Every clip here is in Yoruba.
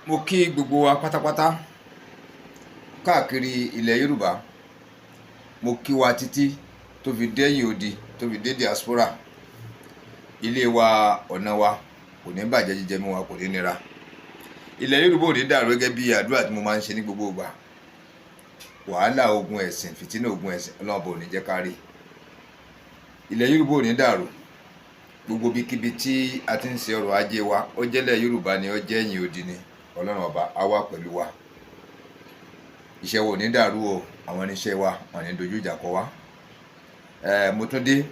Mo kí gbogbo wa pátápátá káàkiri ilẹ̀ Yorùbá. Mo kí wa títí tó fi dẹ́yìn odi tó fi dé diaspora. Ilé wa ọ̀nà wa kò ní bàjẹ́, jíjẹ mi wa kò ní nira. Ilẹ̀ Yorùbá ò ní dàrú gẹ́gẹ́ bí àdúrà tí mo máa ń ṣe ní gbogbo ìgbà. Wàhálà ogun ẹ̀sìn, fìtínà ogun ẹ̀sìn, Ọlọ́run bò ní jẹ́ ká rí. Ilẹ̀ Yorùbá ò ní dàrú. Gbogbo ibikíbi tí a ti ń ṣe ọrọ̀ ajé wa, ó jẹ́lẹ̀ Yorùbá ni, ó jẹ́ ẹ̀yìn odi ni, Ọlọ́run ọba á wà pẹ̀lú wa. Iṣẹ́ wa ò ní dàrú o, àwọn oníṣẹ́ wa wọn ní dojú ìjà kọ wá. Mo tún dé.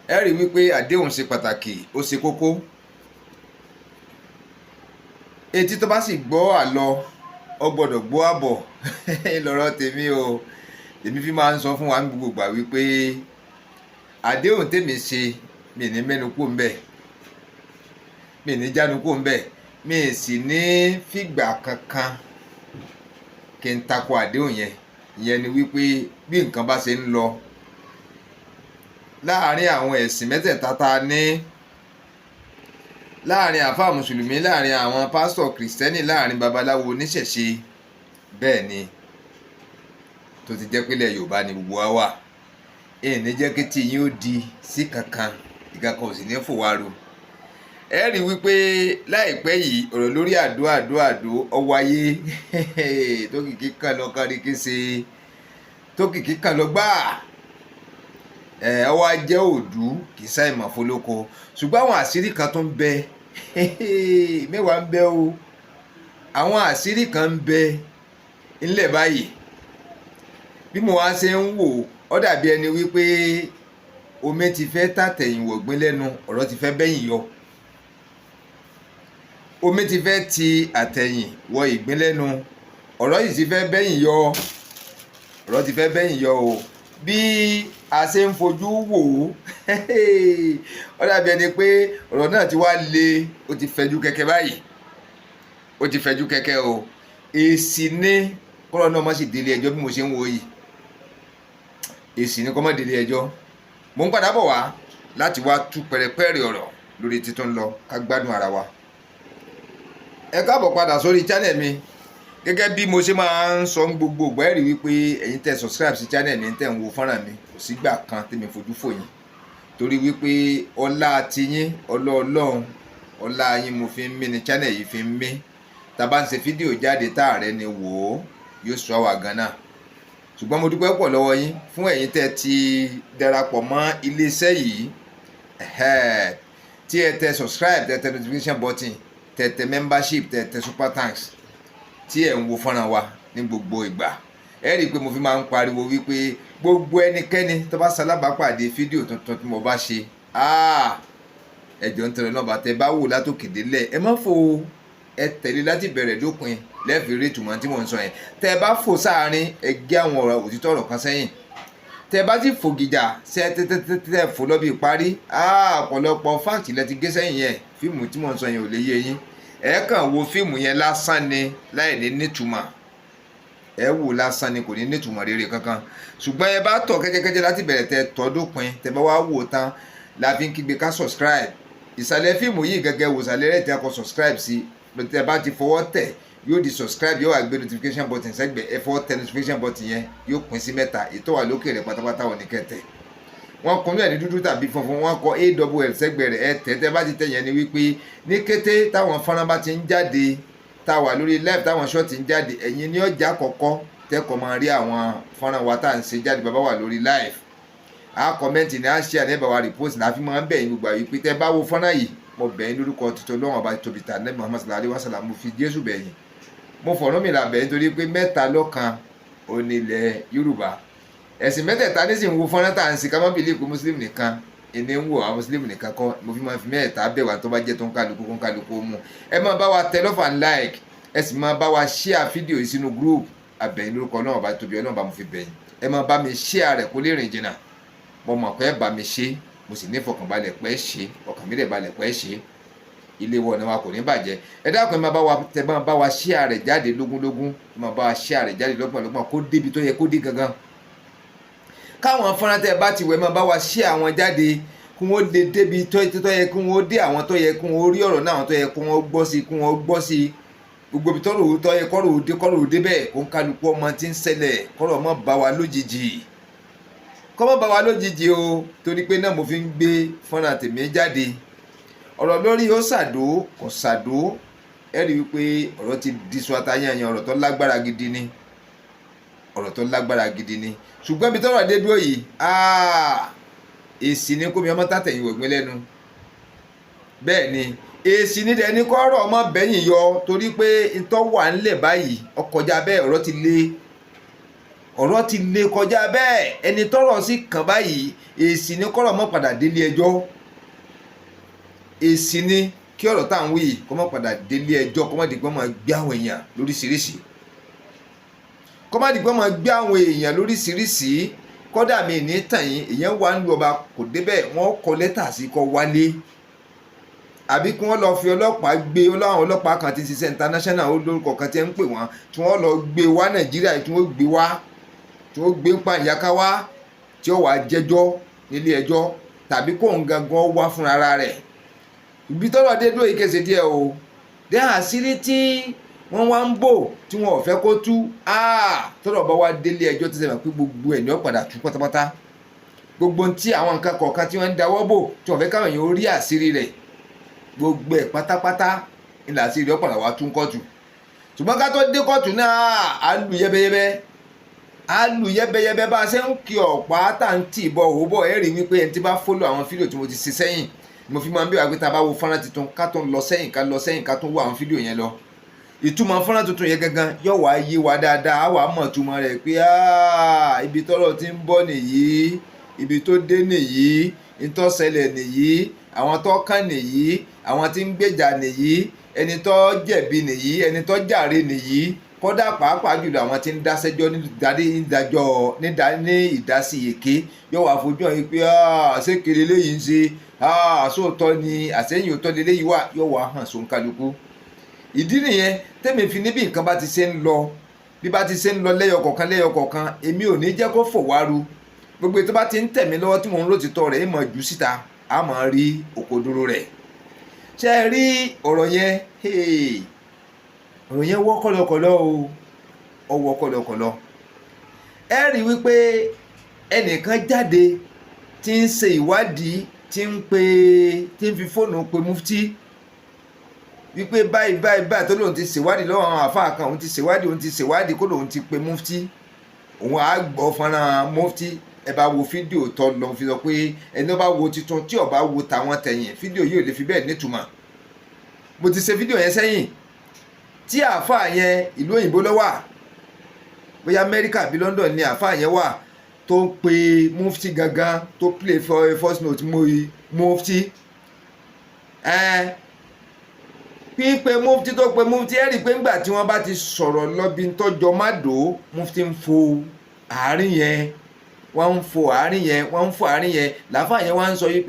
Ẹ rí wípé àdéhùn ṣe pàtàkì, ó ṣe kókó. Etí tó bá sì gbọ́ àlọ, ó gbọ́dọ̀ gbọ́ àbọ̀. Lọ́rọ̀ tèmi o. Èmi fi máa ń sọ fún wa ní gbogbo ìgbà wípé àdéhùn tèmi ṣe, mi ní mẹ́nu kúrò ńbẹ̀, mi ní jánu kúrò ńbẹ̀, mi sì ní fìgbà kankan kí n tako àdéhùn yẹn. Ìyẹn ni wípé bí nǹkan bá ṣe ń lọ láàárín àwọn ẹ̀sìn mẹ́tẹ̀ẹ̀ta tá a ní, láàárín àfáà mùsùlùmí, láàárín àwọn pásítọ̀ kìrìsìtẹ́nì, láàárín babaláwo oníṣẹ̀ṣe, bẹ́ẹ̀ ni tó ti jẹ́ pé ilẹ̀ Yorùbá ni gbogbo wa wà. Èyí ní jẹ́ kí tí yín ó di sí kankan, ìkankan ò sì ní fò wá ru. Ẹ rí wípé láìpẹ́ yìí ọ̀rọ̀ lórí àdó ó wáyé. Tó kìkì kan lọ kárí kése, tó kìkì kan lọ gbáà. Ó wá jẹ́ òdú kì í sáì mọ̀ fólóko. Ṣùgbọ́n àwọn àṣírí kan tó ń bẹ, mẹ́wàá ń bẹ o. Àwọn àṣírí kan ń bẹ ńlẹ̀ báyìí. Bí mo wá ṣe ń wò, ó dàbí ẹni wípé omi ti fẹ́ tàtẹ̀yìn wọ̀gbìn lẹ́nu, ọ̀rọ̀ ti fẹ́ bẹ́yìn yọ. Omi ti fẹ́ ti àtẹ̀yìn wọ ìgbín lẹ́nu, ọ̀rọ̀ yìí ti fẹ́ bẹ́yìn yọ. Ọ̀rọ̀ ti fẹ́ bẹ́yìn yọ o. Bí a ṣe ń fojú wò ó dàbí ẹni pé ọ̀rọ̀ náà ti wá le, ó ti fẹ̀jú kẹ̀kẹ́ báyìí. Ó ti fẹ̀jú kẹ̀kẹ́ o. Èsì ni kọ́rọ̀ náà má sì délé ẹjọ́ bí mo ṣe ń wo yìí. Èsì ni kó má délé ẹjọ́. Mo ń padà bọ̀ wá láti wá tú pẹ̀rẹ̀pẹ̀rẹ̀ ọ̀rọ̀ lórí títún lọ ká gbádùn ara wa. Ẹ káàbọ̀ padà sórí channel mi. Gẹ́gẹ́ bí mo ṣe máa ń sọ gbogbo ìgbà, ẹ rí wípé ẹ̀yin tẹ́ subscribe sí channel mi, tẹ́ ń wo fọ́nrán mi, kò sígbà kan tèmi fojú fò yín. Torí wípé ọlá tiyín, Ọlọ́run, ọlá yín mo fi ń mí ni channel yìí fi ń mí. Tá bá ń ṣe fídíò jáde táàrẹ ni wò ó, yóò sọ àwa gan-an. Ṣùgbọ́n mo dúpẹ́ pọ̀ lọ́wọ́ yín fún ẹ̀yin tẹ́ ti darapọ̀ mọ́ iléeṣẹ́ yìí. Tí ẹ tẹ subscribe, tẹ tẹ notification button, tẹ tẹ membership, tẹ tẹ super thanks, tí ẹ ń wo fọ́nrán wa ní gbogbo ìgbà. Ẹ rí i pé mo fi máa ń pariwo wípé gbogbo ẹnikẹ́ni tó bá ṣalábàápàdé fídíò tuntun tí mo bá ṣe, ẹjọ́ ń tẹ̀lé náà bá tẹ bá wò látòkè délẹ̀, ẹ má fò, ẹ tẹ̀lé láti bẹ̀rẹ̀ dópin lẹ́ẹ̀fì rí ìtumọ̀ tí mò ń sọ yẹn. Tẹ bá fò sáàárín, ẹ gé àwọn ọ̀rọ̀ òtítọ́ ọ̀rọ̀ kan sẹ́yìn. Tẹ bá ti fò gìjà ṣe tẹ fò lọ bí parí, ọ̀pọ̀lọpọ̀ fáàkì lẹ ti gé sẹ́yìn yẹn. Fíìmù tí mò ń sọ yẹn ò lè yé yín. Ẹ kàn wo fíìmù yẹn lásán ni, láì ní nítumọ̀. Ẹ wò lásán ni, kò ní nítumọ̀ rere kankan. Ṣùgbọ́n ẹ bá tọ̀ kẹ́kẹ́kẹ́jẹ́ láti bẹ̀rẹ̀ tẹ tọ́ dópin, tẹ bá wá wò tán, la fi ń kígbe ká subscribe. Ìsàlẹ̀ fíìmù yìí gẹ́gẹ́ wò sàlẹ̀ rẹ̀ tí a kọ subscribe sí. Tẹ bá ti fọwọ́ tẹ̀, yóò di subscribe, yóò wá gbé notification button sẹ́gbẹ̀ẹ́. Ẹ fọwọ́ tẹ notification button yẹn, yóò pín sí mẹ́ta. Ètò wà lókè rẹ̀ pátápátá wọ̀ ní kẹtẹ̀. Wọ́n kún ní dúdú tàbí funfun, wọ́n kọ AWL sẹ́gbẹ̀ẹ́ rẹ̀. Ẹ tẹ̀, tẹ bá ti tẹ̀ yẹn ni wípé ní kété táwọn fọ́nrán bá ti ń jáde, tá wà lórí live, táwọn short ń jáde, ẹ̀yin ni ọjà kọ̀ọ̀kan tẹ́kọ̀ máa rí àwọn fọ́nrán wa tá à ń ṣe jáde bàbá wà lórí live. Comment ni a share, ní ẹ bá wa repost, ní a fi máa ń bẹ̀ yín gbogbo àyè pé tẹ bá wo fọ́nrán yìí, mo bẹ̀ yín lórúkọ tuntun Ọlọ́run ọba tóbi tà ní Muhammad sallallahu alaihi wasallam, mo fi Jésù bẹ̀ yín. Mo fọ̀rọ̀ mi là bẹ̀ yín torí pé mẹ́ta lọ́kan onílẹ̀ Yorùbá. Ẹ̀sìn mẹ́tẹ̀ẹ̀ta ní sì ń wo fọ́nrán tá à ń ṣe, ká má bìlí pé Muslim nìkan ìní ń wò, àwọn Muslim nìkan kọ́. Mo fi máa fi mẹ́ẹ̀ta bẹ̀ wá tó bá jẹ́ tó ń kálukú mú. Ẹ máa bá wa tẹ love and like, ẹ sì máa bá wa share fídíò yìí sínú group. Àbẹ̀yìn lórúkọ náà ọba tóbi Ọlọ́run bá mo fi bẹ̀yìn. Ẹ máa bá mi share rẹ̀ kó lè rìn jìnnà. Mo mọ̀ pé ẹ bá mi ṣe, mo sì ní ìfọ̀kànbalẹ̀ pé ẹ ṣe, ọkàn mi dẹ̀ balẹ̀ pé ẹ ṣe. Ilé wọ̀ ni wa kò ní bàjẹ́. Ẹ dákun ẹ máa bá wa tẹ, máa bá wa share rẹ̀ jáde lógúnlógún, ẹ máa bá wa share rẹ̀ jáde lọ́gbọ̀nlọ́gbọ̀n kó débi tó yẹ kó dé gangan. Káwọn fọ́nrán tẹ bá ti wẹ̀ máa bá wa share àwọn jáde kí wọ́n lè débi tó yẹ kí wọ́n dé, àwọn tó yẹ kí wọ́n rí ọ̀rọ̀ náà, àwọn tó yẹ kí wọ́n gbọ́ sí, kí wọ́n gbọ́ sí gbogbo ibi tọ́rọ̀ tó yẹ kọ́rọ̀ òde bẹ́ẹ̀ kó ń kálukú ọmọ tí ń ṣẹlẹ̀ kọ́rọ̀ mọ́ bá wa lójijì, kọ́ mọ́ bá wa lójijì o, torí pé náà mo fi ń gbé fọ́nrán tèmi jáde. Ọ̀rọ̀ lórí ó ṣàdó kò ṣàdó, ẹ rí i wípé ọ̀rọ̀ ti di suwata yanyan, ọ̀rọ̀ tó lágbára gidi ni, ọ̀rọ̀ tó lágbára gidi ni. Ṣùgbọ́n ibi tọ́rọ̀ dé dúró yìí èsì ni kó mi ọmọ tàtẹ̀yìn wọ̀gbìn lẹ́nu. Bẹ́ẹ̀ ni èsì ní dẹni kọ́rọ̀ ọmọ bẹ́yìn yọ, torí pé ìtọ́ wà ńlẹ̀ báyìí ọkọjá bẹ́ẹ̀, ọ̀rọ̀ ti le kọjá bẹ́ẹ̀. Ẹni tọ́rọ̀ sí kàn báyìí èsì ni kọ́rọ̀ mọ́ padà délé ẹjọ́, èsì ni kí ọ̀rọ̀ tá à ń wí kó mọ́ padà délé ẹjọ́, kó má di pé máa gbé àwọn èèyàn lóríṣiríṣi, kó má di pé máa gbé àwọn èèyàn lóríṣiríṣi. Kódà mi ní tàn yín, èèyàn wà ń lu ọba kò débẹ̀, wọ́n kọ lẹ́tà sí kó wálé, àbí kí wọ́n lọ fi ọlọ́pàá gbé, láwọn ọlọ́pàá kan ti ṣiṣẹ́ international olórúkọ kan tí ń pè wọ́n, tí wọ́n lọ gbé wá Nàìjíríà, tí wọ́n gbé wá, tí wọ́n gbé pàǹyàká wá, tí ó wàá jẹ́jọ́ nílé ẹjọ́, tàbí kó ń gangan wá fúnra rẹ̀. Ibi tọ́rọ̀ dé dúró ìkẹsẹ̀ díẹ̀ o, dé àṣírí tí wọ́n wá ń bò tí wọ́n ò fẹ́ kó tú, tọ́rọ̀ bá wá délé ẹjọ́ tí sẹ́wọ̀n pé gbogbo ẹ̀ ní ó padà tú pátápátá. Gbogbo tí àwọn nǹkan kọ̀ọ̀kan tí wọ́n ń dáwọ́ bò tí wọ́n fẹ́ káwọn èèyàn ó rí àṣírí rẹ̀, gbogbo ẹ̀ pátápátá ilà àṣírí ó padà wá tún kóòtù. Ṣùgbọ́n ká tó dé kóòtù náà á lù yẹ́bẹ́yẹ́bẹ́ bá a ṣe ń kí ọ̀pá tá à ń tì bọ̀ òwò bọ̀, ẹ̀ rí wípé ẹni tí bá fọ́lọ̀ àwọn fídíò tí mo ti ṣe sẹ́yìn, mo fi máa ń bí wà pé tá a bá wo fọ́nrán tuntun ká tó lọ sẹ́yìn ká tó wo àwọn fídíò yẹn lọ. Ìtumọ̀ fọ́nrán tuntun yẹn gangan yóò wá yé wa dáadáa, á wà mọ̀ túmọ̀ rẹ̀ pé ibi tọ́rọ̀ ti ń bọ̀ nìyí, ibi tó dé nìyí, ìtọ́sẹ̀lẹ̀ nìyí, àwọn tó kàn nìyí, àwọn tí ń gbèjà nìyí, ẹni tó jẹ̀bi nìyí, ẹni tó jàre nìyí. Kódà pàápàá jùlọ àwọn tí ń dáṣẹ́jọ́ ní ìdásí èké yóò wá fojú hàn pé àṣekèrè léyìí ń ṣe, àṣòótọ́ ni, àṣẹ́yìn òótọ́ léyìí wà, yóò wá hàn sóńkálukú. Ìdí nìyẹn tẹ́mi fi níbi nǹkan bá ti ṣe ń lọ, bí bá ti ṣe ń lọ lẹ́yọkọ̀ọ̀kan èmi ò ní jẹ́ kó fòwáru. Gbogbo tó bá ti ń tẹ̀mí lọ́wọ́ tí mò ń lòtítọ́ rẹ̀ mọ̀ jù síta, a máa rí òkodoro rẹ̀. Ṣé ẹ rí ọ̀rọ̀ yẹn? Ọ̀rọ̀ yẹn wọ́ kọ́lọ́kọ́lọ́ o, ọwọ́ kọ́lọ́kọ́lọ́. Ẹ rí wípé ẹnìkan jáde tí ń ṣe ìwádìí, tí ń fi fóònù pe mufti wípé báyìí tó lóun ti ṣèwádìí lọ́wọ́ àwọn àfáà kan, òun ti ṣèwádìí kó lóun ti pe mufti, òun á gbọ́ fọ́nrán mufti. Ẹ bá wo fídíò tó lọ fi sọ pé ẹni bá wo titun tí ó bá wo tàwọn tẹ̀yìn, fídíò yìí ò lè fi bẹ́ẹ̀ nítumọ̀. Mo ti ṣe fídíò yẹn sẹ́yìn tí àáfàá yẹn ìlú òyìnbó ló wà, bóyá Amẹ́ríkà bí London ni àáfàá yẹn wà, tó ń pe mufti gangan, tó play first note mufti. Pípe mufti tó pe mufti, ẹ rí i pé ńgbà tí wọ́n bá ti sọ̀rọ̀ lọ́bi tọ́jọ́ má dò ó, mufti ń fo àárín yẹn, wọ́n ń fo àárín yẹn, làáfàá yẹn wá ń sọ yìí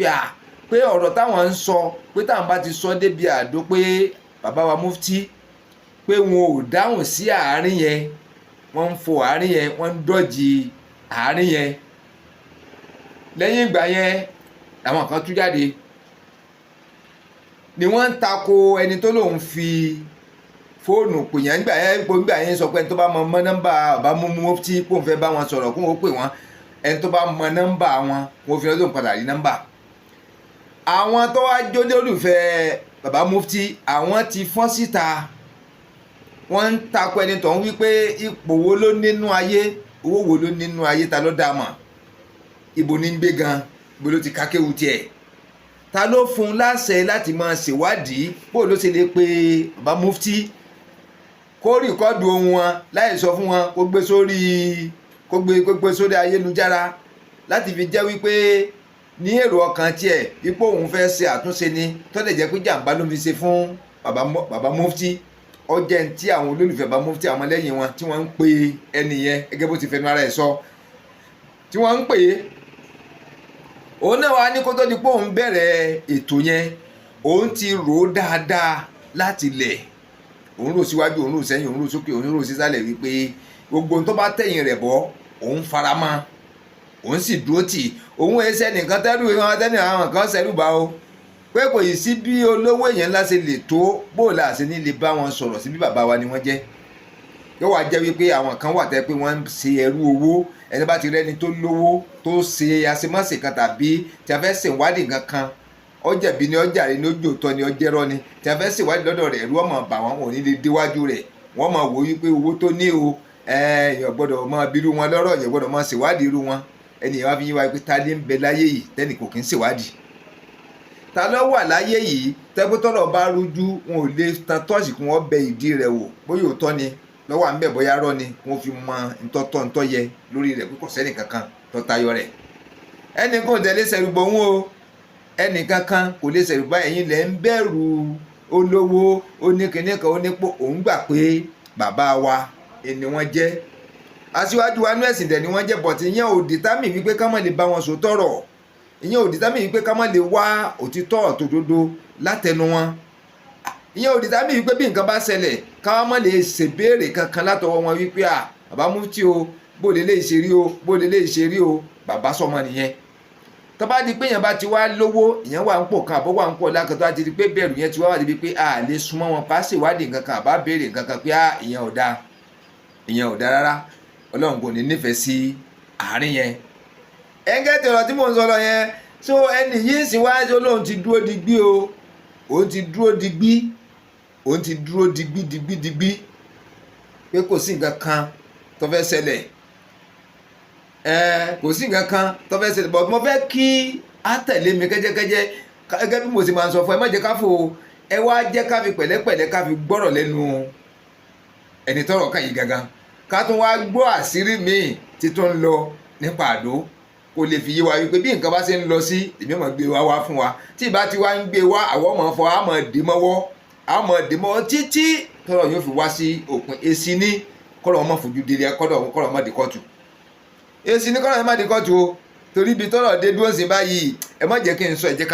pé ọ̀rọ̀ táwọn ń sọ pé táwọn bá ti sọ débi àdó pé bàbá wa mufti pé wọn ò dáhùn sí àárín yẹn, wọ́n ń fo àárín yẹn, wọ́n ń dọ́jì àárín yẹn. Lẹ́yìn ìgbà yẹn àwọn kan tú jáde ni wọ́n ń tako ẹni tó lòun fi fóònù pèyàn. Nígbà yẹn sọ pé ẹni tó bá mọ nọ́mbà bàbá mufti kó n fẹ́ bá wọn sọ̀rọ̀ kó wọ́n pè wọ́n, ẹni tó bá mọ nọ́mbà wọn kó fi lọ́dún padà rí nọ́mbà. Àwọn tó wá jóde olùfẹ́ bàbá mufti, àwọn ti fọ́n síta, wọ́n ń tako ẹni tó ń wí pé ipò wo ló nínú ayé, owó wo ló nínú ayé, ta ló dá mọ̀, ibo ní ń gbé gan, ibo ló ti kákéwu tiẹ̀, ta ló fún un láṣẹ láti máa ṣèwádìí, bó ló ṣe lè pe bàbá mufti kó rìkọ́dù ohun wọn láì sọ fún wọn, kó gbé sórí ayélujára láti fi jẹ́ wípé ní èrò ọkàn tiẹ̀ ipò òun fẹ́ ṣe àtúnṣe ni, tó lè jẹ́ pé jàǹbá ló fi ṣe fún bàbá mufti. Ọjẹ́ tí àwọn olólùfẹ́ bàbá mufti, àwọn lẹ́yìn wọn tí wọ́n ń pe ẹni yẹn gẹ́gẹ́ bó ti fẹnu ara ẹ̀ sọ, tí wọ́n ń pè é. Òun náà wá ní kó tó di pé òun bẹ̀rẹ̀ ètò yẹn, òun ti rò ó dáadáa láti lẹ̀, òun rò síwájú, òun rò sẹ́yìn, òun rò sókè, òun rò sísàlẹ̀ wípé gbogbo ohun tó bá tẹ̀yìn rẹ̀ bọ́ òun faramọ́, òun sì dúró tì òun ẹsẹ̀ nìkan tẹ́rù wọn tẹ́lẹ̀ àwọn kan ṣẹ́rù bá o pé kò yìí sí bí olówó èèyàn ńlá ṣe lè tó bóòlà àṣẹ ní lè bá wọn sọ̀rọ̀ sí bí bàbá wa ni wọ́n jẹ́ yóò wá jẹ́ wípé àwọn kan wà tẹ́ pé wọ́n ń ṣe ẹrú owó ẹni bá ti rẹ́ni tó lówó tó ṣe àṣemáṣe kan tàbí tí a fẹ́ ṣèwádìí kankan ó jẹ̀bi ni ó jàre ni ó jòótọ́ ni ó jẹ́rọ́ ni tí a fẹ́ ṣèwádìí lọ́dọ̀ rẹ̀ ẹ̀rú ọmọ bà wọ́n ò ní lè déwájú rẹ̀ wọ́n máa wò wípé owó tó ní o èèyàn gbọ́dọ̀ máa bírú wọn lọ́rọ̀ èèyàn gbọ́dọ̀ máa ṣèwádìí irú wọn ẹnìyàn wá fi yín wá pé ta ní ń bẹ láyé yìí tẹ́nì kò kí ń ṣèwádìí ta ló wà láyé yìí tẹ́gbẹ́tọ́rọ̀ bá rújú wọn ò lè tan tọ́ọ̀sì kí wọ́n bẹ ìdí rẹ̀ wò bóyá òótọ́ ni lọ́wọ́ à ń bẹ̀ bóyá rọ́ ni wọ́n fi mọ ntọ́tọ́ ntọ́yẹ lórí rẹ̀ kókò sẹ́nì kankan tó tayọ rẹ̀ ẹnì kan ò tẹ̀lé sẹ̀rù bọ̀ wọn o ẹnì kankan kò lè sẹ̀rù bá ẹ̀yin lẹ̀ ń bẹ̀rù olówó oníkìníkan onípò òun gbà pé bàbá wa ni wọ́n jẹ́ aṣíwájú wa nú ẹ̀sìn dẹ̀ ni wọ́n jẹ́ bọ̀tí ìyẹn ò dìtámì wípé ká má lè bá wọn sòtọ́rọ̀ ìyẹn ò dìtámì wípé ká má lè wá òtítọ́ òtòdodo látẹnu wọn ìyẹn ò dìtámì wípé bí nǹkan bá ṣẹlẹ̀ ká má lè ṣèbéèrè kankan látọwọ́ wọn wípé bàbá mufti o bó lè ṣe rí o bó lè ṣe rí o bàbá sọmọ nìyẹn tó bá di pé èèyàn bá ti wá lówó ìyẹn wà ń pò kan àbọ̀ wà ń pò lákàtọ́ àti di pé bẹ̀rù yẹn ti wá wà débi pé a lè súnmọ́ wọn pa ṣèwádìí nǹkan kan àbá béèrè nǹkan kan pé ìyẹn ò dáa rárá ọlọ́run kò ní nífẹ̀ẹ́ sí àárín yẹn ẹgẹ́ tẹ̀rọ tí mò ń sọ lọ yẹn so ẹnì yìí sì wá sí olóhùn ti dúró digbí o òun ti dúró digbí pé kò sí nǹkan kan tó fẹ́ ṣẹlẹ̀ kò sí nǹkan kan tó fẹ́ ṣẹlẹ̀ but mo fẹ́ kí á tẹ̀lé mi kẹ́jẹ́kẹ́jẹ́ gẹ́gẹ́ bí mo sì máa ń sọ fún ẹ má jẹ́ ká fò ẹ wá jẹ́ ká fi pẹ̀lẹ́pẹ̀lẹ́ ká fi gbọ́rọ̀ lẹ́nu ẹni tọ́rọ̀ kàn yìí gangan ká tún wá gbọ́ àṣírí míì tí tó ń lọ nípa Àdó kò lè fi yé wa wípé bí nǹkan bá ṣe ń lọ sí èmi mọ̀ gbé wá fún wa tí ìbá ti wá ń gbé wá àwọn ọmọ fọ àmọ̀ dèmọ́wọ́ títí tọ́rọ̀ yóò fi wá sí òpin èsì ní kọ́rọ̀ ọmọ fojú délé kọ́rọ̀ ọmọ di kóòtù èsì ní kọ́rọ̀ ọmọ di kóòtù o torí ibi tọ́rọ̀ dé dúró sí báyìí ẹ má jẹ́ kí n sọ ẹ jẹ́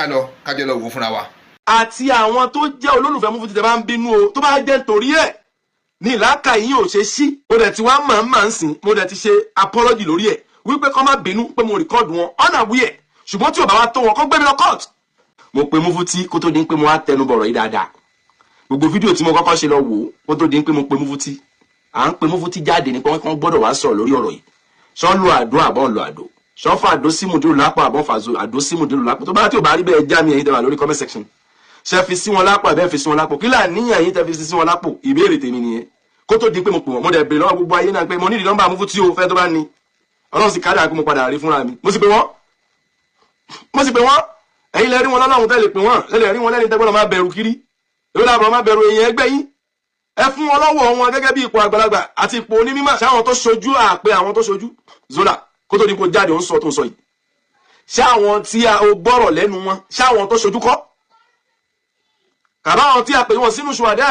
kájọ lọ wò fúnra wa. àti àwọn tó jẹ́ olólùfẹ́ Mufti tẹ́ bá ń bínú o tó bá jẹ́ torí ẹ̀ ní ìlàkà yìí ò ṣe sí mo dẹ̀ ti wá máa ń sìn mo dẹ̀ ti ṣe apology lórí ẹ̀ wípé kọ́ má bínú pé mo record wọn unaware ṣùgbọ́n tí ò bá wá tó wọn kọ́ gbé mi lọ court. mo pe Mufti kó tó di pé mo wá tẹnu bọ̀rọ̀ yìí dáadáa gbogbo fídíò tí mo kọ́kọ́ ṣe lọ wò kó tó di pé mo pe Mufti à ń pe Mufti jáde ní pé wọ́n gbọ́dọ̀ wá sọ̀rọ̀ lórí ọ̀rọ̀ yìí ṣọ́ lo Àdó àbọ̀ lo Àdó ṣọ́ fa Àdó sí Mudiru lápò àbọ̀ fa Àdó sí Mudiru lápò tó bá tí ò bá rí bẹ́ẹ̀ já mi ẹ̀yin tẹ́wà lórí comment section ṣe fi sí wọn lápò àbẹ́ fi sí wọn lápò kí là níyàn yín tẹ́ fi sí wọn lápò ìbéèrè tèmi nìyẹn kó tó di pé mo pè wọ́n mo dẹ̀ bèrè lọ́wọ́ gbogbo ayé náà pé mo ní ìdí nọ́mbà Mufti o fẹ́ tó bá ní Ọlọ́run sì kárí àkó mo padà rí fúnra mi mo sì pè wọ́n ẹ̀yin lẹ rí wọn lọ́lọ́run tẹ́lẹ̀ pè wọ́n lẹ́lẹ̀ rí wọn lẹ́ni tẹ́gbọ́n máa bẹ̀rù kiri èwo làbọ̀ máa bẹ̀rù èèyàn ẹgbẹ́ yín ẹ fún wọn lọ́wọ́ wọn gẹ́gẹ́ bí ipò àgbàlagbà àti ipò onímọ̀ ṣé àwọn tó ṣojú àpè àwọn tó ṣojú Zola kó tó di kó jáde ó ń sọ tó ń sọ yìí ṣé àwọn tí a ò gbọ́rọ̀ lẹ́nu wọn ṣé àwọn tó ṣojú kọ́ kàbá àwọn tí a pè wọn sínú ṣùwádà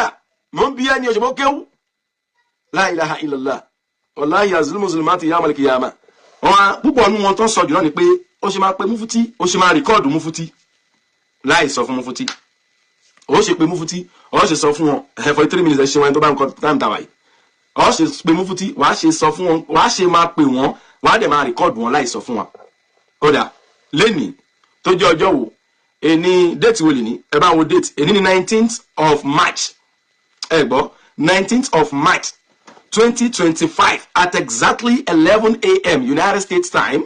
mò ń bí ẹni òṣèbó kéwú la ilaha illallah wallahi yazul muslimati yawmal qiyamah wọn púpọ̀ nínú wọn tó ń sọ jù náà ni pé ó ṣe máa pe Mufti ó ṣe máa rìkọ́ọ̀dù Mufti láì sọ fún Mufti ó ṣe pe Mufti ó ṣe sọ fún wọn for 3 minutes ẹ ṣe wọn tó bá ń kọ time tàwa yìí ó ṣe pe Mufti wàá ṣe sọ fún wọn wàá ṣe máa pè wọn wàá dẹ̀ máa rìkọ́ọ̀dù wọn láì sọ fún wọn. kódà lẹ́nìí tó jẹ́ ọjọ́ wo ẹni déètì wo lè ní ẹ bá wo déètì ẹni ní 19th of March ẹ gbọ́ 19th of March 2025 at exactly 11 a.m. United States time.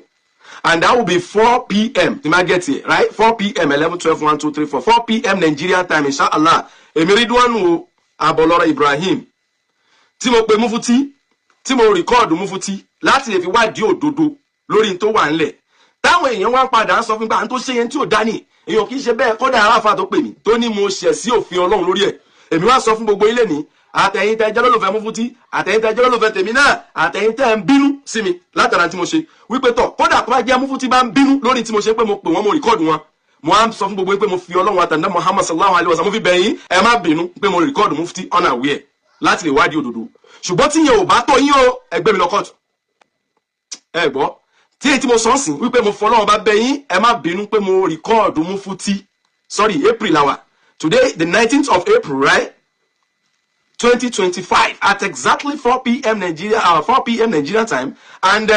And that will be 4 p.m. You might get here, right? 4 p.m. 11, 12, 1, 2, 3, 4. 4 p.m. Nigerian time, inshallah. Emiridwanu Abolora Ibrahim. Tí mo pe Mufti, tí mo record Mufti, láti lè fi wádìí òdodo lórí tó wà ńlẹ̀. Táwọn èèyàn wá ń padà sọ fún pé tó ṣe yẹn tí ò dání. Èèyàn kì í ṣe bẹ́ẹ̀ kódà aráfa tó pè mí tó ní mo ṣẹ̀ sí òfin Ọlọ́run lórí ẹ̀. Èmi wá sọ fún gbogbo ilé ní àtẹ̀yin tẹ́ jẹ́ lólùfẹ́ Mufti, àtẹ̀yin tẹ́ jẹ́ lólùfẹ́ tèmi náà, àtẹ̀yin tẹ́ ń bínú sí mi látara tí mo ṣe wípé tọ̀ kódà tó bá jẹ́ Mufti bá ń bínú lórí tí mo ṣe pé mo pè wọ́n mo rìkọ́ọ̀dù wọn mo á sọ fún gbogbo pé mo fi Ọlọ́run àtàndá Muhammad sallallahu alaihi wasallam mo fi bẹ̀yìn ẹ má bínú pé mo rìkọ́ọ̀dù Mufti unaware láti lè wádìí òdodo ṣùgbọ́n tí yẹn ò bá tó yín o ẹgbẹ́ mi lọ kóòtù ẹ gbọ́ tí èyí tí mo sọ ń sìn wípé mo fọlọ́run bá bẹ̀yìn ẹ má bínú pé mo rìkọ́ọ̀dù Mufti sorry April lawa today the 19th of April right 2025 at exactly 4 p.m. Nigeria 4 p.m. Nigerian time and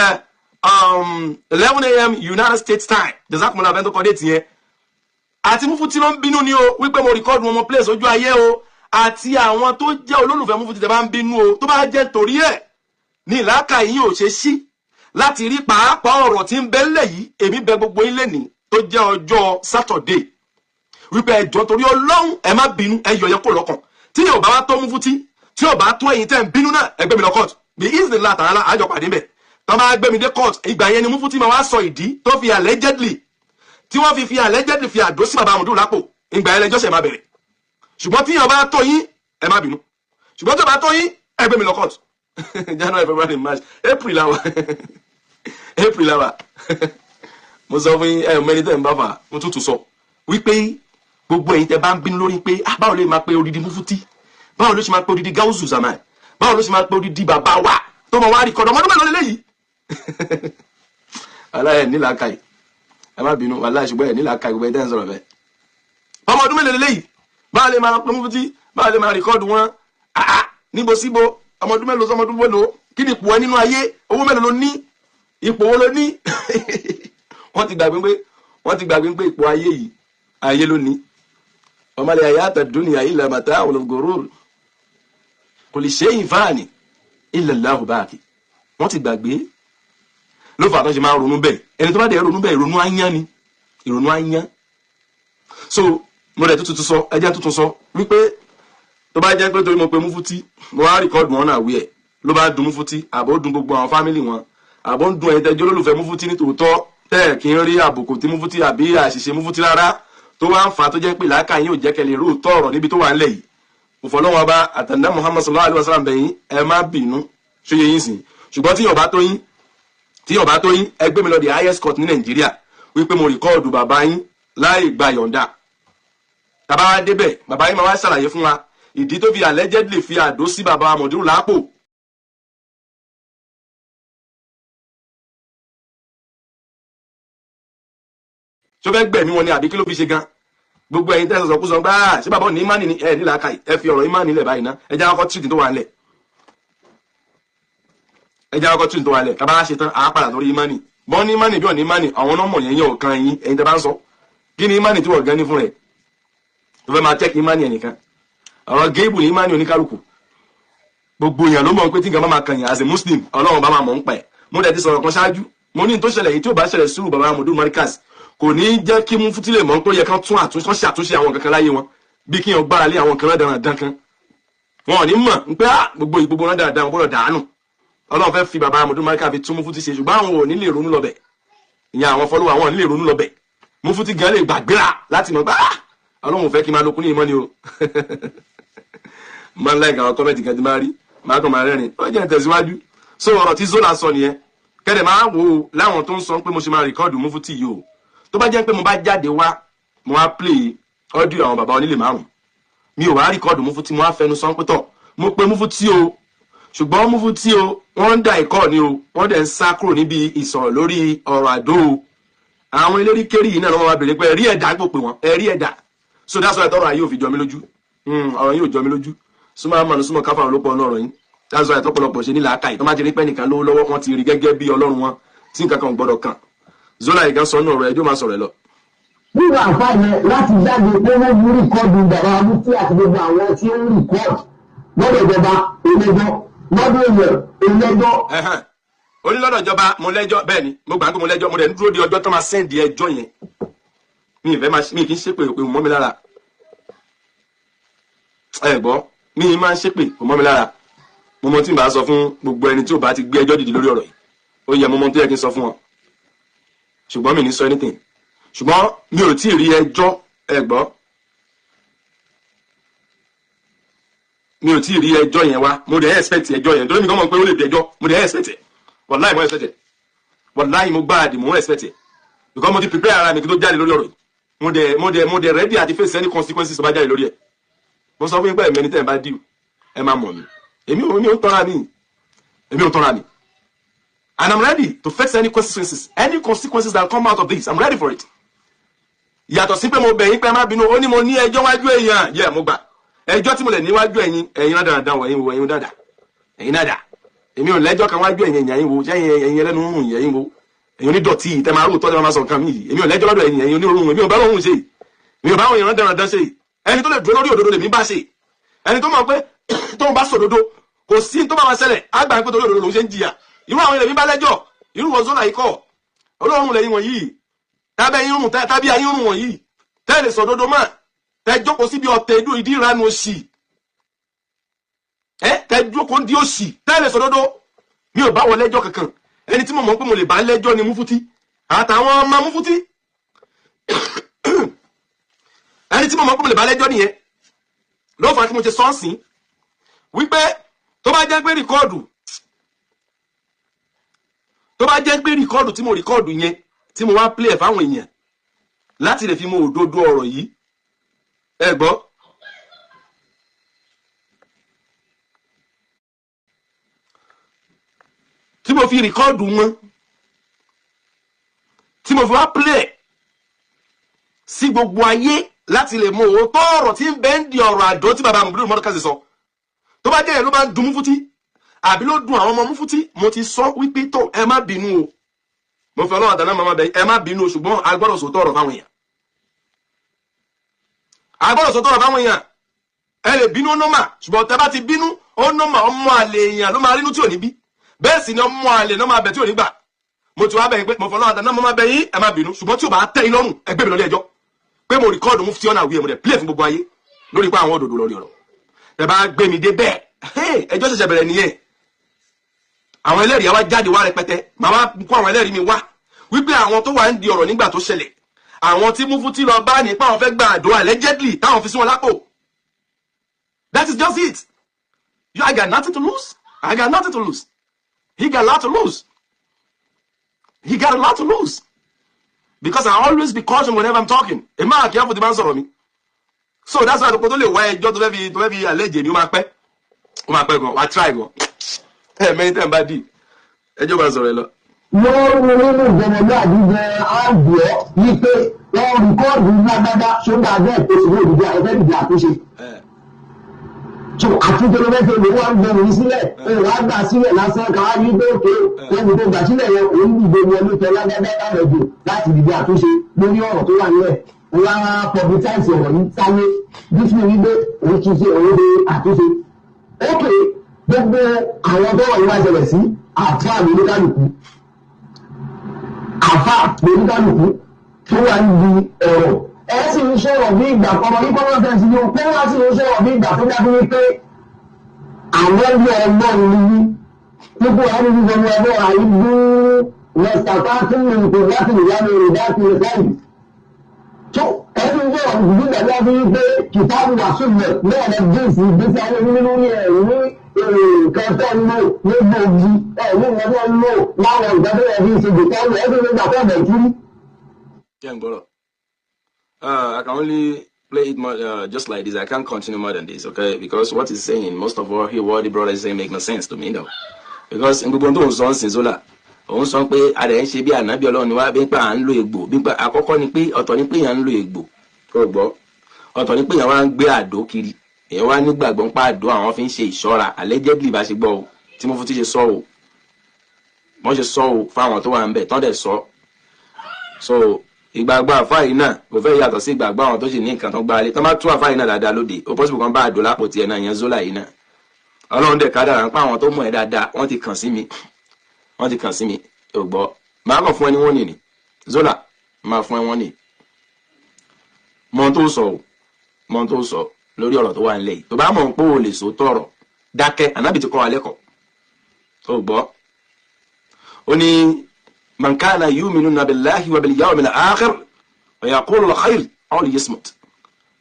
11 a.m. United States time jazakumullah abẹ́ni tó kọ́ déètì yẹn àti Mufti ló ń bínú ni o wípé mo record wọn mo place ojú ayé o àti àwọn tó jẹ́ olólùfẹ́ Mufti tẹ́ bá ń bínú o tó bá jẹ́ torí ẹ̀ ní ìlàkà yìí ò ṣe sí láti rí pàápàá ọ̀rọ̀ tí ń bẹ́lẹ̀ yìí èmi bẹ̀ gbogbo ilé ní tó jẹ́ ọjọ́ Saturday wípé ẹjọ́ torí Ọlọ́run ẹ má bínú ẹ yọ yẹ kó lọ́kàn tí yóò bá wá tó Mufti tí yóò bá tó ẹ̀yin tẹ́ ń bínú náà ẹgbẹ́ mi lọ court bí Isnillah ta'ala àjọ pàdé mbẹ̀ tó bá gbé mi dé court ìgbà yẹn ni Mufti máa wá sọ ìdí tó fi allegedly tí wọ́n fi allegedly fi àdó sí bàbá Mudu lápò ìgbà yẹn lẹ́jọ́ ṣe máa bẹ̀rẹ̀ ṣùgbọ́n tí yóò bá tó yín ẹ má bínú ṣùgbọ́n tó bá tó yín ẹgbẹ́ mi lọ court January February March April lawa mo sọ fún yín mẹ́rin tẹ́ ń bá fà mo tún sọ wípé gbogbo ẹ̀yin tẹ́ bá ń bínú lórí pé báwo lè máa pe odidi Mufti báwo ló ṣe máa pe odidi Gawusu Zaman báwo ló ṣe máa pe odidi bàbá wa tó máa wá rí kọ́dọ̀ ọmọdún mélòó lélẹ́yìí aláyẹ̀ nílàákàyè ẹ má bínú wàláhì ṣùgbọ́n ẹ̀ nílàákàyè gbogbo ẹ̀ tẹ́ ń sọ̀rọ̀ bẹ́ẹ̀ ọmọdún mélòó lélẹ́yìí báwo lè máa pe Mufti báwo lè máa rìkọ́dù wọn níbo síbo ọmọdún mélòó sọmọdún mélòó kí ni ipò ẹ nínú ayé owó mélòó ló ní ipò wo ló ní wọ́n ti gbàgbé pé ipò ayé yìí ayé ló ní ọmọlẹ̀ hayata dunya illa mata'ul ghurur kulli shay'in fani illa Allahu baqi wọ́n ti gbàgbé ló fà tán ṣe máa ronú bẹ́ẹ̀ ẹni tó bá dẹ̀ ronú bẹ́ẹ̀ ìrònú ayán ni ìrònú ayán so mo rẹ̀ tuntun sọ ẹjẹ́ tuntun sọ wípé tó bá jẹ́ pé torí mo pe Mufti mo wá rìkọ́dù wọn náà wí ẹ̀ ló bá dùn Mufti àbó dùn gbogbo àwọn fámìlì wọn àbó ń dùn ẹ̀yin tẹ́jọ́ olólùfẹ́ Mufti ní tòótọ́ tẹ́ kí n rí àbùkù tí Mufti àbí àṣìṣe Mufti rárá tó wá ń fa tó jẹ́ pé làákà yín ò jẹ́ kẹ́lẹ̀ rú tọ̀rọ̀ níbi tó wà ńlẹ̀ yìí òfòlọ́wọ́n bá àtàndá Muhammad sallallahu alaihi wasallam bẹ̀yìn ẹ má bínú ṣóye yín sìn ṣùgbọ́n tí yóò bá tó yín ẹ gbé mi lọ the highest court ní Nàìjíríà wípé mo rìkọ́ọ̀dù bàbá yín láì gba yọ̀ǹda tàbá wá débẹ̀ bàbá yín máa wá ṣàlàyé fún wa ìdí tó fi allegedly fi àdó sí bàbá Mudu lápò tó fẹ́ gbẹ̀mí wọn ni àbí kí ló fi ṣe gan gbogbo ẹ̀yin tẹ́sán sọkúsọ gbá ṣé bàbá ní ìmánì ní ẹ̀ nílà káì ẹ fi ọ̀rọ̀ ìmánì lẹ̀ báyìí ná ẹ jẹ́ akọ́ tìrìtì tó wà ńlẹ̀ tàbá ṣe tán àápàdà lórí ìmánì bọ́n ní ìmánì bí ọ̀ ní ìmánì àwọn ọmọ yẹn yẹn ò kan yín ẹ̀yin tẹ́ bá ń sọ kí ni ìmánì tí wọ́n gan ní fún rẹ̀ tó fẹ́ máa tẹ́kì ìmánì ẹnìkan ọ̀rọ̀ géèbù ní ìmánì oníkálukú gbogbo èèyàn ló mọ̀ pé tí nǹkan máa kàn yàn as a Muslim Ọlọ́run bá máa mọ̀ ń pa ẹ̀ mo dẹ̀ ti sọ̀rọ̀ kan ṣáájú mo ní tó ṣẹlẹ̀ yìí tí ò bá ṣẹlẹ̀ sùúrù bàbá Mudu Markaz kò ní jẹ́ kí Mufti lè mọ̀ pé ó yẹ kán tún àtúnṣe àwọn kankan láyé wọn bí kí wọ́n gbára lé àwọn kan ládàradàn kan wọn ò ní mọ̀ pé gbogbo wọn dáadáa wọn gbọ́dọ̀ dànù Ọlọ́run fẹ́ fi bàbá Mudu Markaz fi tún Mufti ṣe ṣùgbọ́n àwọn ò ní lè ronú lọ́bẹ̀ ìyẹn àwọn fọ́lọ́wọ́ àwọn ò ní lè ronú lọ́bẹ̀ Mufti gan lè gbàgbéra láti mọ̀ pé Ọlọ́run fẹ́ kí n máa lókun ní ìmọ̀ ni o máa ń láì àwọn kọ́mẹ́ntì kan ti máa rí máa kàn máa rẹ́rìn ó jẹ́ ìtẹ̀síwájú so ọ̀rọ̀ tí Zola sọ nìyẹn kẹ́dẹ̀ máa wò ó láwọn tó ń sọ pé mo ṣe máa rìkọ́ọ̀dù Mufti yìí o tó bá jẹ́ pé mo bá jáde wá mo wá play audio àwọn bàbá onílé márùn mi ò wá rìkọ́ọ̀dù Mufti mo wá fẹnu sọ pé tọ̀ mo pe Mufti o ṣùgbọ́n Mufti o wọ́n ń da ìkọ́ ni o wọ́n dẹ̀ ń sá kúrò níbi ìsọ̀rọ̀ lórí ọ̀rọ̀ àdó o àwọn eléré kéré yìí náà lọ́wọ́ wa bèrè pé ẹ̀rí ẹ̀dá gbò pé wọ́n ẹ̀rí ẹ̀dá so that's why tọrọ ayé ò fi jọ mí lójú ọ̀rọ̀ yìí ò jọ mí lójú súnmọ́ àmọ́nù súnmọ́ káfà ló pọ̀ ọ̀rọ̀ yìí that's why tọ́pọ̀lọpọ̀ ṣe ní làákàyè tó má ti rí pẹ́ nìkan lówó lọ́wọ́ wọn ti rí gẹ́gẹ́ bí Ọlọ́run wọn tí nǹkan kan gbọ́dọ̀ kàn Zola ìgán sọ náà ọ̀rọ̀ ẹjọ́ máa sọ̀rọ̀ ẹ lọ. nínú àǹfààní láti jáde pé wọ́n mú rìkọ́ọ̀dù bàbá Mufti àti gbogbo àwọn tí ó ń rìkọ́ọ̀dù lọ́dọ̀ ìjọba ìlẹ́jọ́ lọ́dọ̀ èèyàn ìlẹ́jọ́. onílọ́dọ̀ ìjọba mo lẹ́jọ́ bẹ́ẹ̀ ni mo gbà pé mo lẹ́jọ́ mo dẹ̀ ń dúró de ọjọ́ tó máa sẹ́ǹdì ẹjọ́ yẹn mi kì í ṣépè pé mọ́ mi lára ẹ gbọ́ mi máa ń ṣépè kò mọ́ mi lára mo mọ tí n bá sọ fún gbogbo ẹni tí ò bá ti gbé ẹjọ́ dìde lórí ọ̀rọ̀ yìí ó yẹ mo mọ tó yẹ kí n sọ fún wọn ṣùgbọ́n mi ní sọ anything ṣùgbọ́n mi ò tí ì rí ẹjọ́ ẹ gbọ́ mi ò tí ì rí ẹjọ́ yẹn wá mo dẹ̀ expect ẹjọ́ yẹn nítorí mi kàn mọ̀ pé ó lè bí ẹjọ́ mo dẹ̀ expect ẹ̀ wàláì mo expect ẹ̀ wàláì mo gbáàdì mo expect ẹ̀ because mo ti prepare ara mi kí tó jáde lórí ọ̀rọ̀ yìí mo dẹ̀ ready àti face any consequences tó bá jáde lórí ẹ̀ mo sọ fún yín pé ẹ̀mẹ́ni tẹ́ ẹ̀ bá dìú ẹ máa mọ̀ mi èmi ò tọ́ra mi and I'm ready to face any consequences that come out of this I'm ready for it yàtọ̀ sí pé mo bẹ̀ yín pé má bínú ó ní mo ní ẹjọ́ wájú èèyàn yẹ mo gbà ẹjọ́ tí mo lè níwájú ẹ̀yin náà dáadáa wọ̀ ẹ̀yin dáadáa ẹ̀yin náà dà èmi ò lẹ́jọ́ kan wájú ẹ̀yin ẹ̀yìn wo ẹ̀yin ẹlẹ́nu rùn ẹ̀yin wo ẹ̀yin onídọ̀tí tẹ́ máa rò tọ́ tẹ́ máa sọ nǹkan mi yìí èmi ò lẹ́jọ́ lọ́dọ̀ ẹ̀yin onírúurú èmi ò bá lóhùn ṣe èmi ò bá àwọn èèyàn dandan ṣe ẹni tó lè dúró lórí òdodo lèmi bá ṣe ẹni tó mọ̀ pé tóun bá sòdodo kò sí tó bá máa ṣẹlẹ̀ àgbà pé torí òdodo lòun ṣe ń jìyà irú àwọn èèyàn mi bá lẹ́jọ́ irú wọn Zola yìí kọ́ olóòrùn lẹ́yìn wọ̀nyí tábẹ́ irun tàbí ayírun wọ̀nyí tẹ́ lè sòdodo mọ́ tẹ́ jókòó síbi ọ̀tẹ̀ ìdí ìranu òṣì tẹ́ jókòó di òṣì tẹ́ lè sòdodo mi ò bá wọ lẹ́jọ́ kankan ẹni tí mo mọ̀ pé mo lè bá lẹ́jọ́ ni Mufuti àtàwọn ọmọ Mufuti ẹni tí mo mọ̀ pé mo lè bá lẹ́jọ́ nìyẹn ló fà á tí mo ṣe sọ́ọ̀sì wípé tó bá jẹ́ pé rìkọ́ọ̀dù tí mo rìkọ́ọ̀dù yẹn tí mo wá play fáwọn èèyàn láti lè fi mọ òdodo ọ̀rọ̀ yìí ẹ gbọ́ tí mo fi rìkọ́ọ̀dù wọn tí mo fi wá play sí gbogbo ayé láti lè mọ òótọ́ ọ̀rọ̀ tí ń bẹ ń di ọ̀rọ̀ àdó tí bàbá Mubiru Mordecai sọ tó bá jẹ́ ẹ̀ ló bá ń dùn Mufuti àbí ló dùn àwọn ọmọ Mufuti mo ti sọ wípé tó ẹ má bínú o mo fẹ́ ọlọ́run àtàná màmá bẹ ẹ má bínú o ṣùgbọ́n a gbọ́dọ̀ sòótọ́ ọ̀rọ̀ fáwọn èèyàn ẹ lè bínú ọ̀nọ́mà ṣùgbọ́n tẹ bá ti bínú ọ̀nọ́mà ọmọ àlè èèyàn ló máa rínú tí ò ní bí bẹ́ẹ̀ sì ni ọmọ àlè náà máa bẹ̀ tí ò ní gbà mo ti wá bẹ̀yìn pé mo fọ́ ọlọ́run àtàná màmá bẹ yín ẹ má bínú ṣùgbọ́n tí ò bá tẹ́ yín lọ́rùn ẹgbẹ́ mi lọ ilé ẹjọ́ pé mo rìkọ́ọ̀dù Mufti ọ̀nà àwíyẹ̀ mo dẹ̀ play fún gbogbo ayé lórí pé àwọn òdòdó lórí ọ̀rọ̀ ẹ bá gbé mi dé bẹ́ẹ̀ ẹjọ́ ṣẹ̀ṣẹ̀ bẹ̀rẹ̀ nìyẹn àwọn ẹlẹ́rìí àwa jáde wá rẹpẹtẹ màá wá kó àwọn ẹlẹ́rìí mi wá wípé àwọn tó wà ń di ọ̀rọ̀ nígbà tó ṣẹlẹ̀ àwọn tí Mufuti lọ bá nípa àwọn fẹ́ gba àdó allegedly táwọn fi sí wọn lápò that is just it I got nothing to lose I got nothing to lose he got a lot to lose he got a lot to lose because I always be cautious whenever I'm talking ẹ máa kí á fún ti máa ń sọ̀rọ̀ mi so that's why àtòkò tó lè wá ẹjọ́ tó fẹ́ fi àlejò ni ó máa pẹ́ gan wá try gan mẹ́rin tẹ́ ń bá dì ẹjọ́ bá sọ̀rọ̀ ẹ lọ. wọ́n ń nínú ìjọba àdúgbò àgbọ̀ wípé wọ́n rìkọ́ọ̀dù lágbádá ṣọ́gbà bẹ́ẹ̀ tó sì wọ́n ìdíje ẹgbẹ́ ìdíje àtúnṣe. so àtúntò ló mẹ́tò ló wá ń gbẹ̀rù ní sílẹ̀ òun wá gbà sílẹ̀ lásán káwá ní pé òkè lẹ́yìn tó gbà sílẹ̀ yẹn òun dìde ní ẹni tẹ lágbádá láàrẹ̀ jù láti dìde àtúnṣe lórí ọ̀rọ̀ tó wà nílẹ̀ wọ́n á publicize ọ̀rọ̀ ní sáyé bí fún mi pé òun ti ṣe òun de àtúnṣe. ókè gbogbo àwọn tó wà ní wá ṣẹlẹ̀ sí àfáà lóníkálùkù tó wà níbi ọ̀rọ̀ ẹ sì ń sọ̀rọ̀ bí ìgbà ọmọ ní common sense ni ó pé wá sì ń sọ̀rọ̀ bí ìgbà tó dájú wípé àwọn ẹgbẹ́ ọgbọ́n ni gbogbo àwọn ẹgbẹ́ ọgbọ́n àìdú mẹ́sàkà tó ń rìn pé láti ìyá mi rìn láti rìn lẹ́yìn tó ẹ sì ń sọ̀rọ̀ bí ìgbà tó dájú wípé kìtàbù wà súnmọ̀ náà lọ jésì ìgbésí ayé nínú ní ẹ̀rù ní kẹfẹ́ ń lò ní gbòógì ní ìgbàgbọ́ ń lò láwọn ìgbàgbọ́ ẹ̀ fi ṣègbè tẹ́lẹ̀ ẹ̀ fi ń gbà fẹ́ bẹ̀ kiri. I can only play it more, just like this. I can't continue more than this, okay? Because what he's saying, most of what the brother is saying make no sense to me, though. Because in gbogbo tó ń sọ Zola, òun sọ pé ààrẹ ń ṣe bí ànábì Ọlọ́run ni wá bí pé à ń lo ègbò bí pé àkọ́kọ́ ni pé ọ̀tọ̀ ni pé èèyàn ń lo ègbò kò gbọ́ ọ̀tọ̀ ni pé èèyàn wá ń gbé àdó kiri èèyàn wá nígbàgbọ́ ń pa àdó àwọn fi ń ṣe ìṣọ́ra allegedly bá ṣe gbọ́ o tí mo fún ti ṣe sọ o wọ́n ṣe sọ o fáwọn tó wà ń bẹ̀ tán dẹ̀ sọ so ìgbàgbọ́ àfáàyí náà kò fẹ́ yàtọ̀ sí ìgbàgbọ́ àwọn tó ṣe ní nǹkan tó gbá lé tán bá tún àfáàyí náà dáadáa lóde ó pọ́sibù kan bá àdó lápò tiẹ̀ náà yẹn Zola yìí náà Ọlọ́run dẹ̀ ká dára ń pa àwọn tó mọ̀ ẹ́ dáadáa wọ́n ti kàn sí mi ò gbọ́ máa kàn fún ẹni wọ́n nì Zola máa fún ẹ wọ́n nì mọ́ tó sọ lórí ọ̀rọ̀ tó wà nílẹ̀ yìí tó bá mọ̀ pé o lè sọ tọ̀rọ̀ dákẹ́ ànábì ti kọ́ wa lẹ́kọ̀ọ́ ò gbọ́ ó ní man kana yu'minu billahi wa bil yawmil akhir wa yaqulu al-khayr aw liyasmut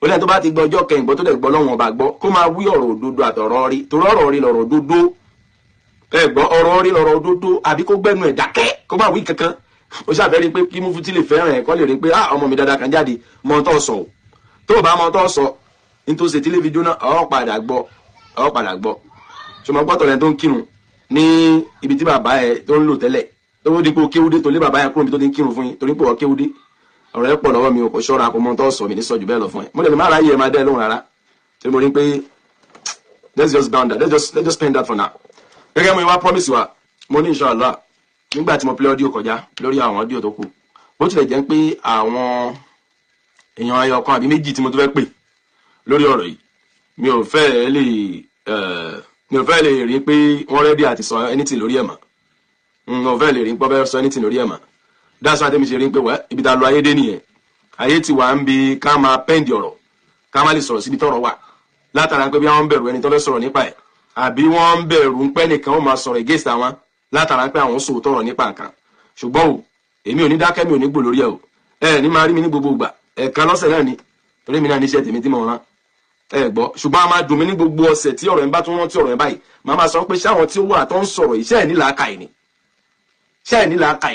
ó lẹ́yìn tó bá ti gbọ́ ọjọ́ kẹyìn gbọ́ tó dẹ̀ gbọ́ lọ́wọ́n ọba gbọ́ kó máa wí ọ̀rọ̀ òdodo àtọ̀rọ̀ rí torí ọ̀rọ̀ rí lọ̀rọ̀ òdodo ẹ gbọ́ ọ̀rọ̀ rí lọ̀rọ̀ òdodo àbí kó gbẹ́nu ẹ̀ dákẹ́ kó máa wí kankan ó ṣàfẹ́ rí pé kí Mufti lè fẹ́ràn ẹ̀ kọ́ lè rí pé ọmọ mi dáadáa kan jáde mọ́ tó sọ tó o bá mọ́ tó sọ nítorí ṣe tílé fídíò náà ọ̀ padà gbọ́ ṣùgbọ́n gbọ́tọ̀ rẹ̀ tó ń kírun ní ibi tí bàbá ẹ̀ tó ń lò tẹ́lẹ̀ tó dípò kéwúdé tó lé bàbá yẹn kúrò níbi tó ti ń kírun fún yín torí pé wọ́n kéwúdé ọ̀rọ̀ ẹ̀ pọ̀ lọ́wọ́ mi ò kò ṣọ́ra kó mọ́ tó sọ mi ní sọ́jú bẹ́ẹ̀ lọ fún ẹ mo lè má ráyè ẹ máa dẹ́ lóhùn rárá tí mo rí pé let's just bound that let's just spend that for now gẹ́gẹ́ mo wá promise wa mo ní inshallah nígbà tí mo play audio kọjá lórí àwọn audio tó kù bó tilẹ̀ jẹ́ pé àwọn èèyàn ayọ̀ kan àbí méjì tí mo tó fẹ́ pè lórí ọ̀rọ̀ yìí mi ò fẹ́ lè rí pé wọ́n rẹ́dí àti sọ anything lórí ẹ̀ mọ́ mi ò fẹ́ lè rí pé wọ́n fẹ́ sọ anything lórí ẹ̀ mọ́ that's why tẹ́mi ṣe rí pé wẹ́ ibi tá a lọ ayé dé nìyẹn ayé ti wà ń bi ká máa pẹ́ǹdì ọ̀rọ̀ ká má lè sọ̀rọ̀ síbi tọ́rọ̀ wà látara pé bí wọ́n ń bẹ̀rù ẹni tó fẹ́ sọ̀rọ̀ nípa ẹ̀ àbí wọ́n ń bẹ̀rù ń pẹ́ nìkan ó máa sọ̀rọ̀ against àwọn látara pé àwọn sòrò tọ̀rọ̀ nípa nǹkan ṣùgbọ́n o èmi ò ní dákẹ́ mi ò ní gbò lórí ẹ̀ o ní máa rí mi ní gbogbo ìgbà ẹ̀ẹ̀kan lọ́sẹ̀ náà ni torí mi náà níṣẹ́ tèmi tí mo rán gbọ́ ṣùgbọ́n a máa dùn mí ní gbogbo ọ̀sẹ̀ tí ọ̀rọ̀ ẹ̀ bá tún rántí ọ̀rọ̀ ẹ̀ báyìí màá máa sọ pé ṣé àwọn tí ó wà tó ń sọ̀rọ̀ yìí ṣé ẹ̀ ní làákàyè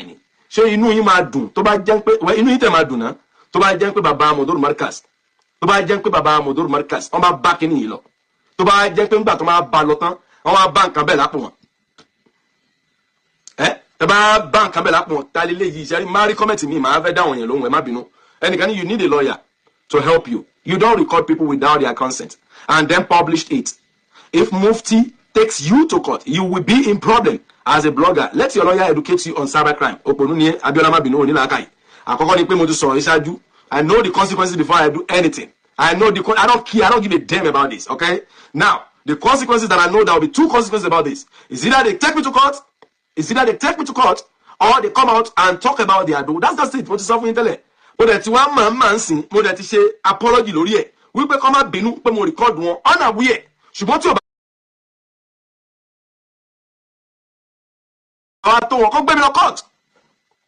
ni ṣé inú yín máa dùn tó bá jẹ́ pé inú yín tẹ̀ máa dùn náà tó bá jẹ́ pé bàbá Modúrù Markaz wọ́n bá bá kíní yìí lọ tó bá jẹ́ pé ńgbà tó máa bá lọ tán wọ́n máa bá nǹkan bẹ́ẹ̀ lápò wọn ẹ bá bá nǹkan bẹ́ẹ̀ lápò wọn ta lélẹ́ yìí ṣe máa rí kọ́mẹ̀tì mi máa fẹ́ dáwọn yẹn lóhùn ẹ má bínú ẹnìkan ní you need a lawyer to help you. You don't record people without their consent and then publish it. If Mufti takes you to court, you will be in problem as a blogger. Let your lawyer educate you on cybercrime. Òpònú ni Abiola má bínú onílàákàyè. Àkọ́kọ́ ni pé mo ti sọ̀rọ̀ ìṣáájú. I know the consequences before I do anything. I don't care. I don't give a damn about this. Okay? Now, the consequences that I know, there will be two consequences about this. Is either they take me to court, or they come out and talk about their do. That's it. Mo ti sọ fún yín tẹ́lẹ̀. Mo dẹ̀ ti wá máa ń sìn mo dẹ̀ ti ṣe apology lórí ẹ̀ wípé kọ́ má bínú pé mo record wọn unaware ṣùgbọ́n tí o bá àwọn tó wọn kọ́ gbé mi lọ court.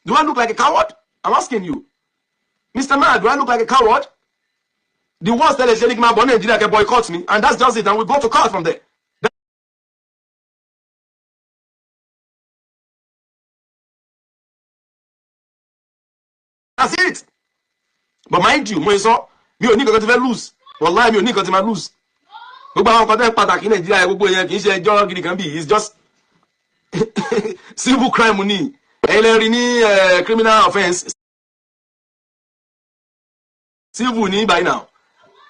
Do I look like a coward? I'm asking you. Mr. Man, do I look like a coward? The worst tẹ́lẹ̀ ṣe ni kí n máa bọ̀ ní Nàìjíríà kẹ́ boycott me and that's just it and we go to court from there. That's it. But mind you, mo sọ mi ò ní nǹkan tí fẹ́ lose wallahi mi ò ní nǹkan tí máa lose gbogbo àwọn nǹkan tẹ́ pàtàkì Nàìjíríà gbogbo yẹn kì í ṣe ẹjọ́ gidi kan bí it's just civil crime ni ẹlẹ́rìí ní criminal offence civil ní by now.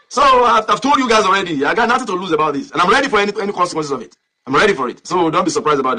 So I've told you guys already I got nothing to lose about this and I'm ready for any consequences of it. I'm ready for it, so don't be surprised about that.